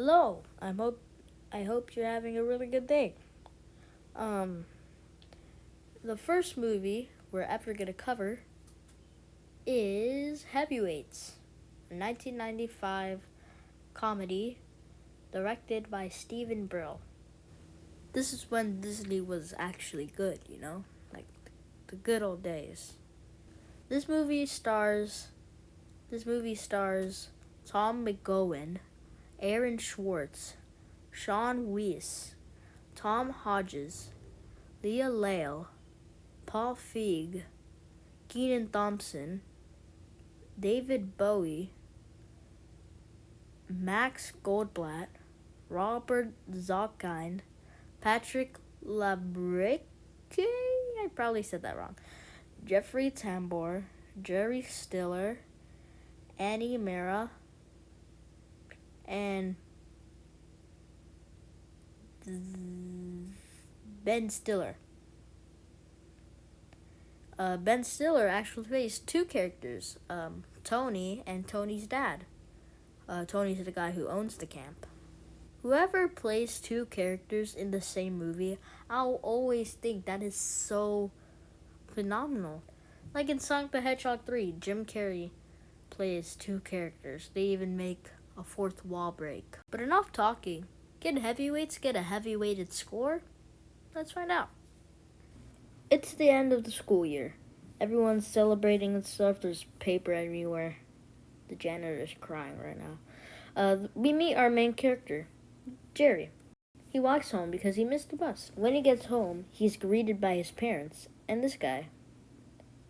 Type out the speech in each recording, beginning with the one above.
Hello. I hope you're having a really good day. Um, the first movie we're ever gonna cover is Heavyweights, a 1995 comedy directed by Steven Brill. This is when Disney was actually good, like the good old days. This movie stars this movie stars Tom McGowan, Aaron Schwartz, Sean Weiss, Tom Hodges, Leah Lale, Paul Feig, Kenan Thompson, David Bowie, Max Goldblatt, Robert Zockine, Patrick Labrick, I probably said that wrong, Jeffrey Tambor, Jerry Stiller, Annie Mara, and Ben Stiller. Ben Stiller actually plays two characters, Tony and Tony's dad. Tony's the guy who owns the camp. Whoever plays two characters in the same movie, I'll always think that is so phenomenal. Like in Sonic the Hedgehog 3, Jim Carrey plays two characters. They even make a fourth wall break. But enough talking. Can heavyweights get a heavyweighted score? Let's find out. It's the end of the school year. Everyone's celebrating and stuff. There's paper everywhere. The janitor's crying right now. We meet our main character, Jerry. He walks home because he missed the bus. When he gets home, he's greeted by his parents and this guy.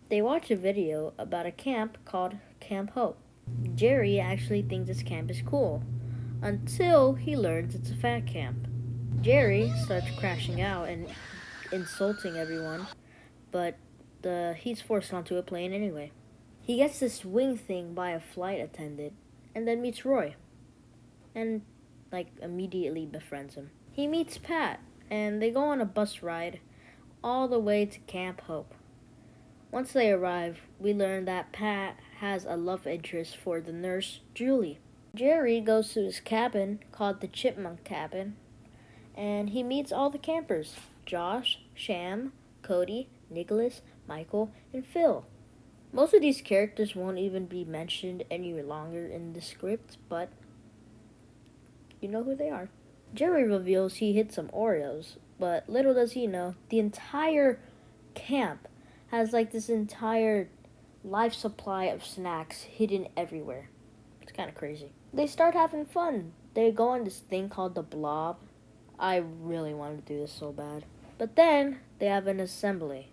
They watch a video about a camp called Camp Hope. Jerry actually thinks this camp is cool, until he learns it's a fat camp. Jerry starts crashing out and insulting everyone, but he's forced onto a plane anyway. He gets this wing thing by a flight attendant and then meets Roy and immediately befriends him. He meets Pat and they go on a bus ride all the way to Camp Hope. Once they arrive, we learn that Pat has a love interest for the nurse, Julie. Jerry goes to his cabin called the Chipmunk Cabin and he meets all the campers, Josh, Sham, Cody, Nicholas, Michael, and Phil. Most of these characters won't even be mentioned any longer in the script, but you know who they are. Jerry reveals he hid some Oreos, but little does he know, the entire camp has this entire life supply of snacks hidden everywhere. It's kind of crazy. They start having fun. They go on this thing called the Blob. I really wanted to do this so bad. But then they have an assembly.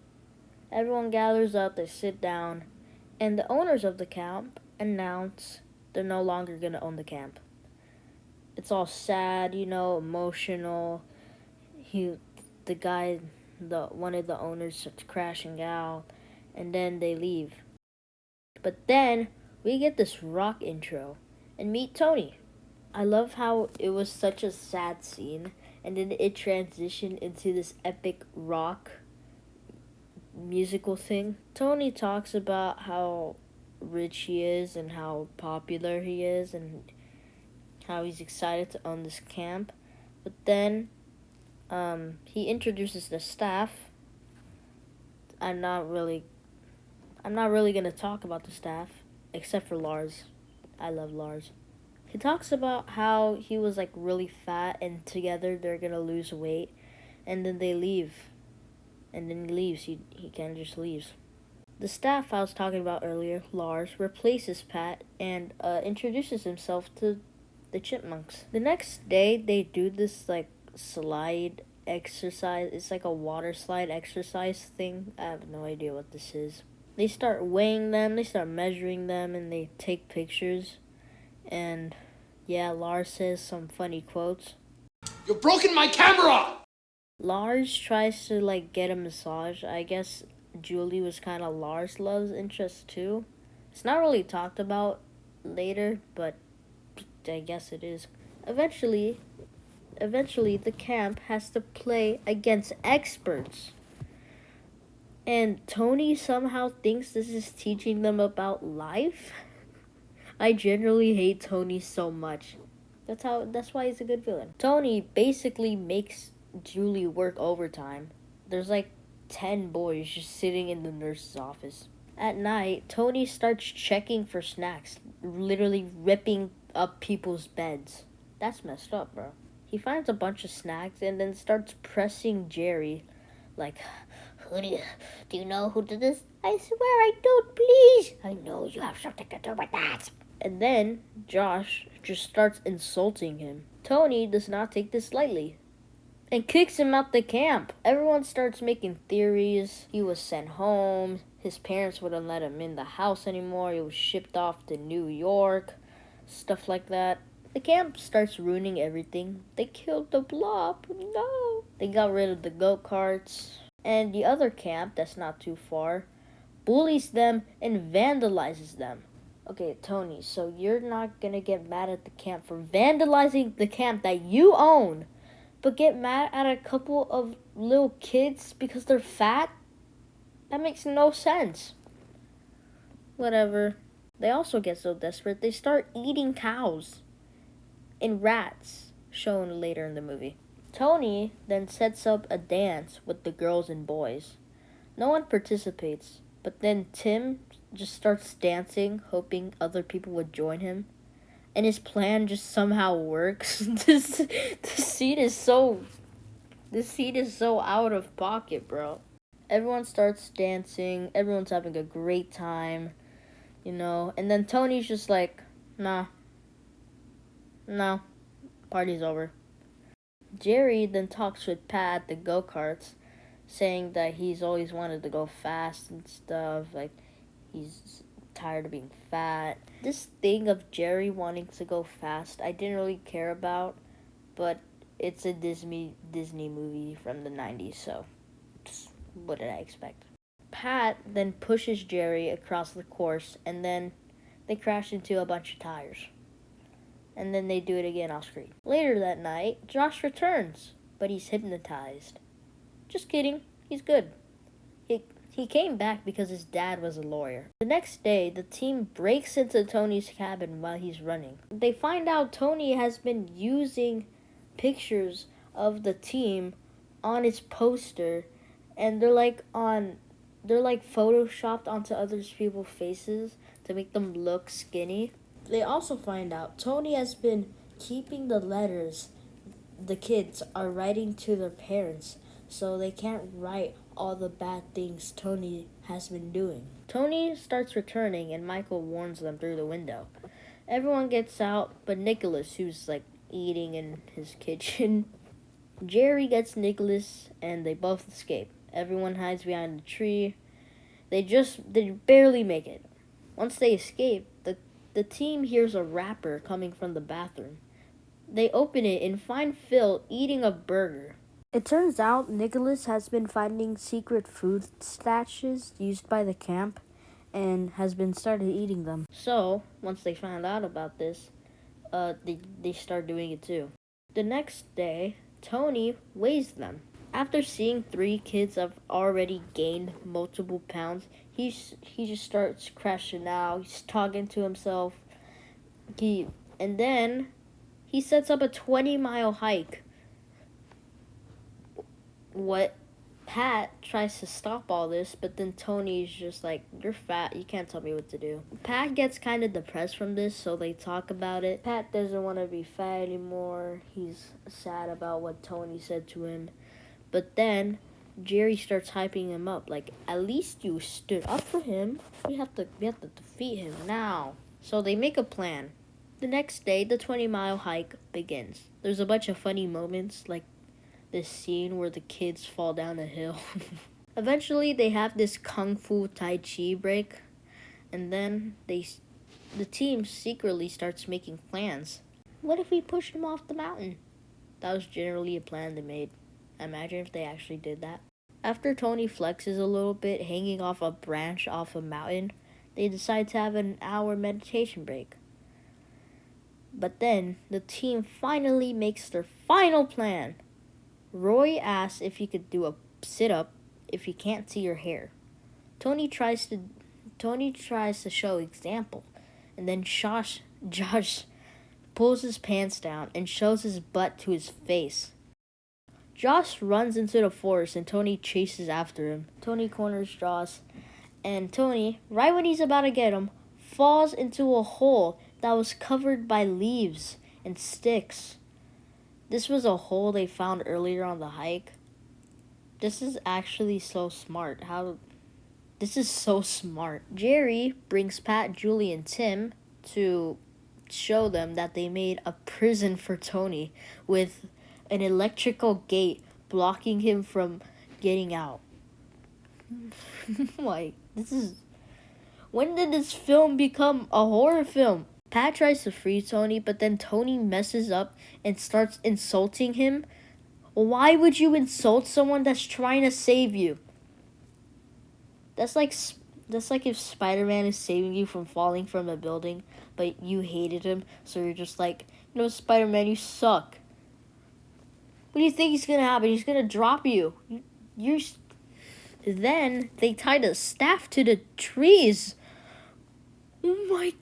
Everyone gathers up, they sit down, and the owners of the camp announce they're no longer going to own the camp. It's all sad, emotional. One of the owners starts crashing out, and then they leave. But then we get this rock intro and meet Tony. I love how it was such a sad scene, and then it transitioned into this epic rock musical thing. Tony talks about how rich he is and how popular he is and how he's excited to own this camp. But then he introduces the staff. I'm not really gonna talk about the staff, except for Lars. I love Lars. He talks about how he was really fat and together they're gonna lose weight, and then they leave. And then he leaves. He kind of just leaves. The staff I was talking about earlier, Lars, replaces Pat and introduces himself to the chipmunks. The next day they do this slide exercise. It's like a water slide exercise thing. I have no idea what this is. They start weighing them, they start measuring them, and they take pictures. And yeah, Lars says some funny quotes. You've broken my camera! Lars tries to get a massage. I guess Julie was kind of Lars' love interest too. It's not really talked about later, but I guess it is. Eventually the camp has to play against experts. And Tony somehow thinks this is teaching them about life. I generally hate Tony so much. That's why he's a good villain. Tony basically makes Julie work overtime. There's like 10 boys just sitting in the nurse's office. At night, Tony starts checking for snacks, literally ripping up people's beds. That's messed up, bro. He finds a bunch of snacks and then starts pressing Jerry, like, do you know who did this? I swear I don't, please. I know you have something to do with that. And then Josh just starts insulting him. Tony does not take this lightly and kicks him out the camp. Everyone starts making theories. He was sent home. His parents wouldn't let him in the house anymore. He was shipped off to New York. Stuff like that. The camp starts ruining everything. They killed the blob. No. They got rid of the go-karts. And the other camp, that's not too far, bullies them and vandalizes them. Okay, Tony, so you're not gonna get mad at the camp for vandalizing the camp that you own, but get mad at a couple of little kids because they're fat? That makes no sense. Whatever. They also get so desperate, they start eating cows and rats, shown later in the movie. Tony then sets up a dance with the girls and boys. No one participates, but then Tim just starts dancing, hoping other people would join him. And his plan just somehow works. This scene is so out of pocket, bro. Everyone starts dancing, everyone's having a great time, and then Tony's just like, no, party's over. Jerry then talks with Pat at the go-karts, saying that he's always wanted to go fast and stuff, like he's tired of being fat. This thing of Jerry wanting to go fast, I didn't really care about, but it's a Disney movie from the 90s, so what did I expect? Pat then pushes Jerry across the course, and then they crash into a bunch of tires. And then they do it again off screen. Later that night, Josh returns, but he's hypnotized. Just kidding, he's good. He came back because his dad was a lawyer. The next day, the team breaks into Tony's cabin while he's running. They find out Tony has been using pictures of the team on his poster, and they're like photoshopped onto other people's faces to make them look skinny. They also find out Tony has been keeping the letters the kids are writing to their parents, so they can't write all the bad things Tony has been doing. Tony starts returning and Michael warns them through the window. Everyone gets out but Nicholas, who's like eating in his kitchen. Jerry gets Nicholas and they both escape. Everyone hides behind a tree. They barely make it. Once they escape, the team hears a rapper coming from the bathroom. They open it and find Phil eating a burger. It turns out Nicholas has been finding secret food stashes used by the camp and has been started eating them. So, once they found out about this, they start doing it too. The next day, Tony weighs them. After seeing 3 kids have already gained multiple pounds, he just starts crashing out. He's talking to himself. And then he sets up a 20-mile hike. Pat tries to stop all this, but then Tony's just like, you're fat, you can't tell me what to do. Pat gets kind of depressed from this, so they talk about it. Pat doesn't want to be fat anymore. He's sad about what Tony said to him. But then Jerry starts hyping him up, like, at least you stood up for him. We have to defeat him now. So they make a plan. The next day, the 20-mile hike begins. There's a bunch of funny moments, like this scene where the kids fall down a hill. Eventually, they have this Kung Fu Tai Chi break, and then the team secretly starts making plans. What if we push him off the mountain? That was generally a plan they made. Imagine if they actually did that. After Tony flexes a little bit, hanging off a branch off a mountain, they decide to have an hour meditation break. But then, the team finally makes their final plan. Roy asks if he could do a sit-up if he can't see your hair. Tony tries to show example, and then Josh pulls his pants down and shows his butt to his face. Josh runs into the forest and Tony chases after him. Tony corners Josh, and Tony, right when he's about to get him, falls into a hole that was covered by leaves and sticks. This was a hole they found earlier on the hike. This is actually so smart. This is so smart. Jerry brings Pat, Julie, and Tim to show them that they made a prison for Tony with an electrical gate blocking him from getting out. Like, when did this film become a horror film? Pat tries to free Tony, but then Tony messes up and starts insulting him. Why would you insult someone that's trying to save you? That's like if Spider-Man is saving you from falling from a building, but you hated him, so you're just like, Spider-Man, you suck. What do you think he's gonna happen? He's gonna drop you. Then they tied a staff to the trees. Oh my...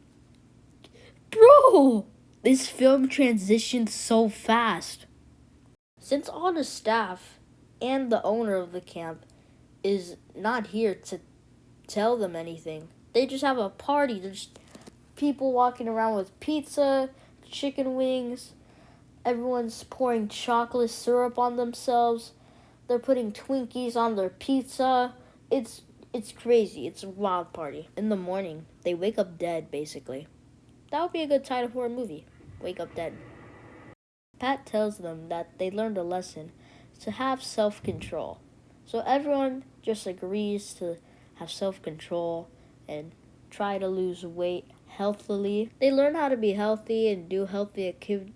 Bro! This film transitioned so fast. Since all the staff and the owner of the camp is not here to tell them anything, they just have a party. There's people walking around with pizza, chicken wings. Everyone's pouring chocolate syrup on themselves. They're putting Twinkies on their pizza. It's crazy. It's a wild party. In the morning, they wake up dead, basically. That would be a good title for a movie. Wake Up Dead. Pat tells them that they learned a lesson to have self-control. So everyone just agrees to have self-control and try to lose weight healthily. They learn how to be healthy and do healthy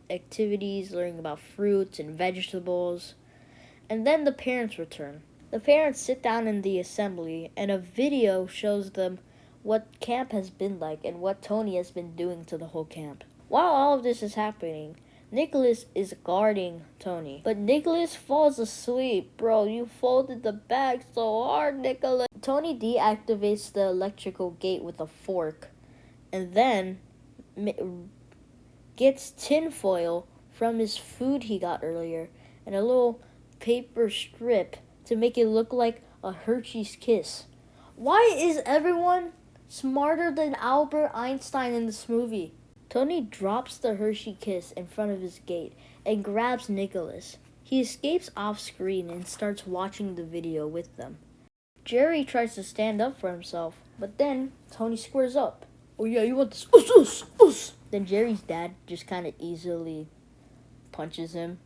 activities, learning about fruits and vegetables. And then the parents return. The parents sit down in the assembly, and a video shows them what camp has been like and what Tony has been doing to the whole camp. While all of this is happening, Nicholas is guarding Tony. But Nicholas falls asleep. Bro, you folded the bag so hard, Nicholas. Tony deactivates the electrical gate with a fork and then gets tinfoil from his food he got earlier and a little paper strip to make it look like a Hershey's Kiss. Why is everyone smarter than Albert Einstein in this movie? Tony drops the Hershey Kiss in front of his gate and grabs Nicholas. He escapes off screen and starts watching the video with them. Jerry tries to stand up for himself, but then Tony squares up. Oh yeah, you want this? Us. Then Jerry's dad just kind of easily punches him.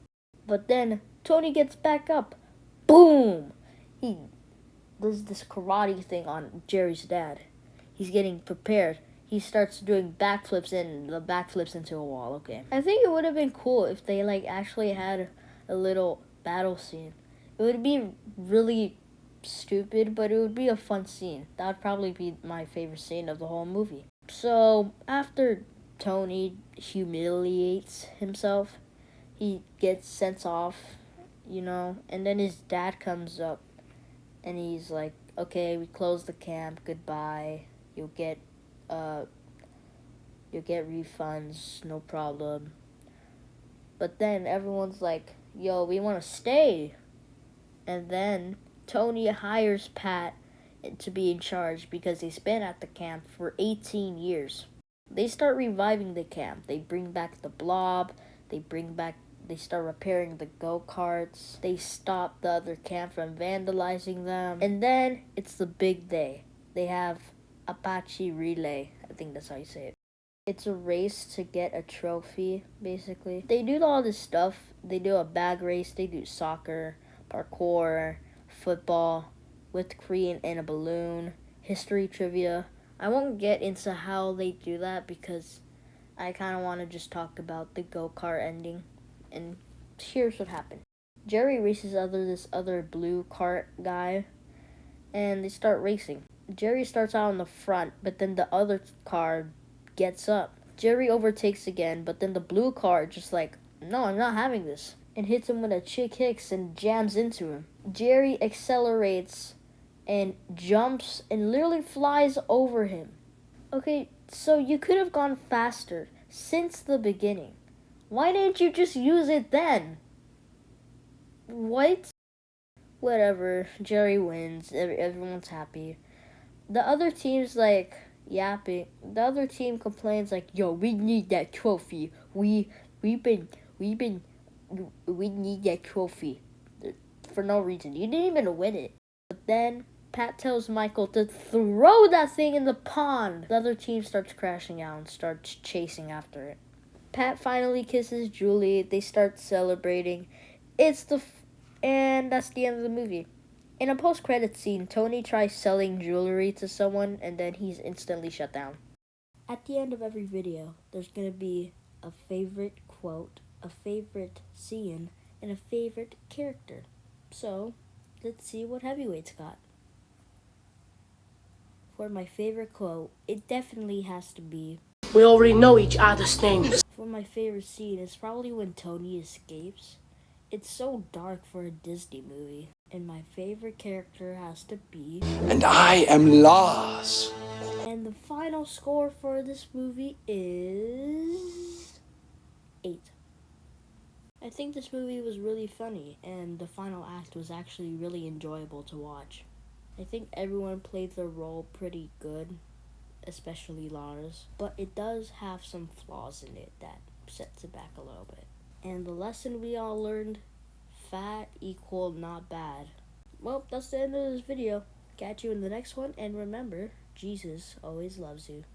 But then Tony gets back up. Boom! He does this karate thing on Jerry's dad. He's getting prepared. He starts doing backflips and the backflips into a wall. Okay. I think it would have been cool if they actually had a little battle scene. It would be really stupid, but it would be a fun scene. That would probably be my favorite scene of the whole movie. So after Tony humiliates himself, he gets sent off, and then his dad comes up and he's like, okay, we closed the camp, goodbye. You'll get refunds, no problem. But then everyone's like, yo, we want to stay. And then Tony hires Pat to be in charge because he's been at the camp for 18 years. They start reviving the camp. They bring back the blob. They start repairing the go-karts. They stop the other camp from vandalizing them. And then it's the big day. They have Apache Relay. I think that's how you say it. It's a race to get a trophy, basically. They do all this stuff. They do a bag race. They do soccer, parkour, football, whipped cream and a balloon, history trivia. I won't get into how they do that because I kind of want to just talk about the go-kart ending. And here's what happened. Jerry races this other blue cart guy, and they start racing. Jerry starts out on the front, but then the other car gets up. Jerry overtakes again, but then the blue car just like, no, I'm not having this, and hits him with a chick hicks and jams into him. Jerry accelerates and jumps and literally flies over him. Okay, so you could have gone faster since the beginning. Why didn't you just use it then? What? Whatever. Jerry wins. Everyone's happy. The other team's like yapping. The other team complains like, "Yo, we need that trophy. We need that trophy for no reason. You didn't even win it." But then Pat tells Michael to throw that thing in the pond. The other team starts crashing out and starts chasing after it. Pat finally kisses Julie. They start celebrating. And that's the end of the movie. In a post-credits scene, Tony tries selling jewelry to someone and then he's instantly shut down. At the end of every video, there's going to be a favorite quote, a favorite scene, and a favorite character. So, let's see what Heavyweights got. For my favorite quote, it definitely has to be... We already know each other's names. For my favorite scene, it's probably when Tony escapes. It's so dark for a Disney movie. And my favorite character has to be... And I am Lars. And the final score for this movie is... 8. I think this movie was really funny, and the final act was actually really enjoyable to watch. I think everyone played their role pretty good, especially Lars, but it does have some flaws in it that sets it back a little bit. And the lesson we all learned, fat equal not bad. Well, that's the end of this video. Catch you in the next one, and remember, Jesus always loves you.